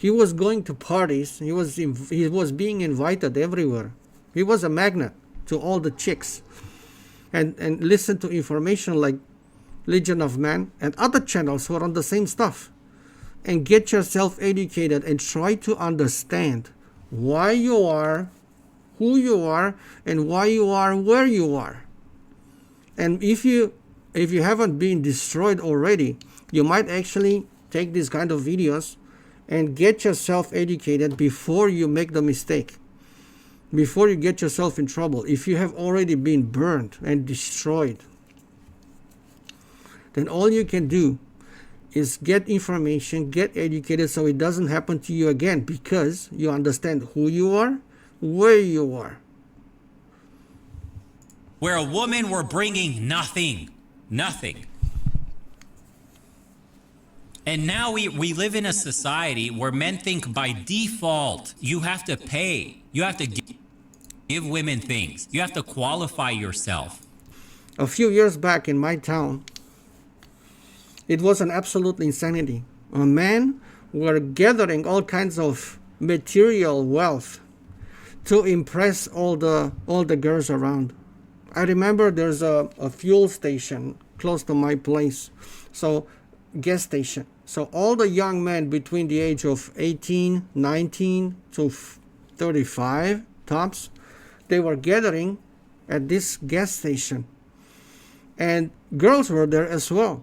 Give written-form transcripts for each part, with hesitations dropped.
He was going to parties. He was being invited everywhere. He was a magnet to all the chicks. And listen to information like Legion of Man and other channels who are on the same stuff. And get yourself educated and try to understand why you are, who you are, and why you are where you are. And if you haven't been destroyed already, you might actually take these kind of videos and get yourself educated before you make the mistake, before you get yourself in trouble. If you have already been burned and destroyed, then all you can do is get information, get educated so it doesn't happen to you again, because you understand who you are, where you are. Where a woman were bringing nothing. And now we live in a society where men think by default you have to pay. You have to give women things. You have to qualify yourself. A few years back in my town, it was an absolute insanity. Men were gathering all kinds of material wealth to impress all the girls around. I remember there's a fuel station close to my place, so gas station. So all the young men between the age of 18, 19 to 35 tops, they were gathering at this gas station. And girls were there as well.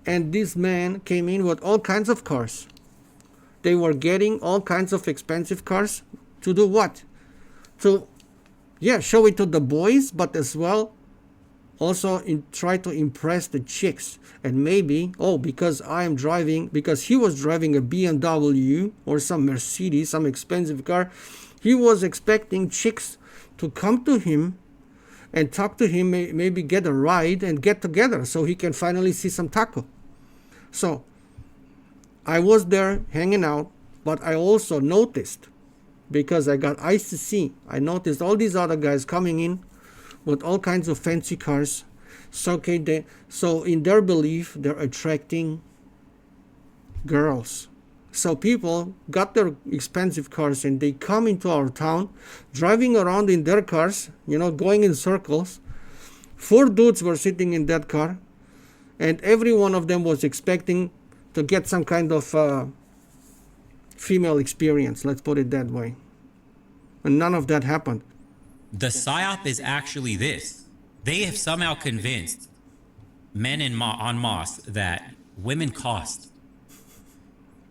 And these men came in with all kinds of cars. They were getting all kinds of expensive cars to do what? To, show it to the boys, but as well also try to impress the chicks. And maybe, because he was driving a BMW or some Mercedes, some expensive car, he was expecting chicks to come to him and talk to him, maybe get a ride and get together so he can finally see some taco. So I was there hanging out, but I also noticed, because I got eyes to see, I noticed all these other guys coming in with all kinds of fancy cars. So in their belief, they're attracting girls. So people got their expensive cars and they come into our town, driving around in their cars, going in circles. 4 dudes were sitting in that car, and every one of them was expecting to get some kind of female experience, let's put it that way. And none of that happened. The psyop is actually this. They have somehow convinced men en masse that women cost.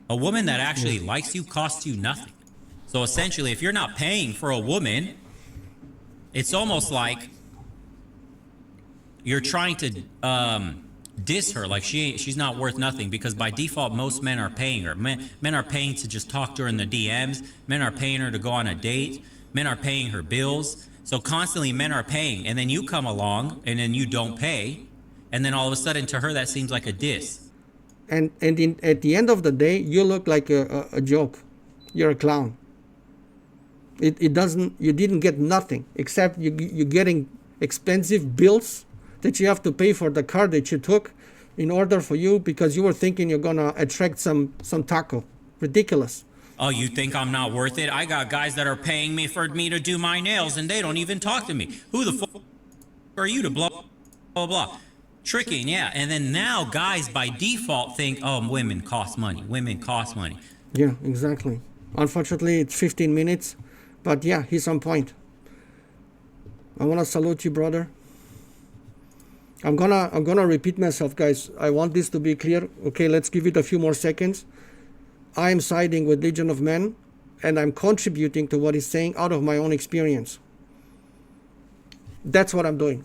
A woman that actually likes you costs you nothing. So essentially, if you're not paying for a woman, it's almost like you're trying to diss her, like she's not worth nothing, because by default most men are paying her. Men are paying to just talk to her in the DMs. Men are paying her to go on a date. Men are paying her bills. So constantly men are paying, and then you come along and then you don't pay, and then all of a sudden to her that seems like a diss. And at the end of the day, you look like a joke. You're a clown. You didn't get nothing except you're getting expensive bills that you have to pay for the car that you took in order for you, because you were thinking you're gonna attract some taco. Ridiculous. Oh, you think I'm not worth it? I got guys that are paying me for me to do my nails and they don't even talk to me. Who the fuck are you to blah, blah, blah? Tricking, yeah. And then now guys by default think, women cost money. Women cost money. Yeah, exactly. Unfortunately, it's 15 minutes, but yeah, he's on point. I want to salute you, brother. I'm gonna repeat myself, guys. I want this to be clear. Okay, let's give it a few more seconds. I am siding with Legion of Men, and I'm contributing to what he's saying out of my own experience. That's what I'm doing.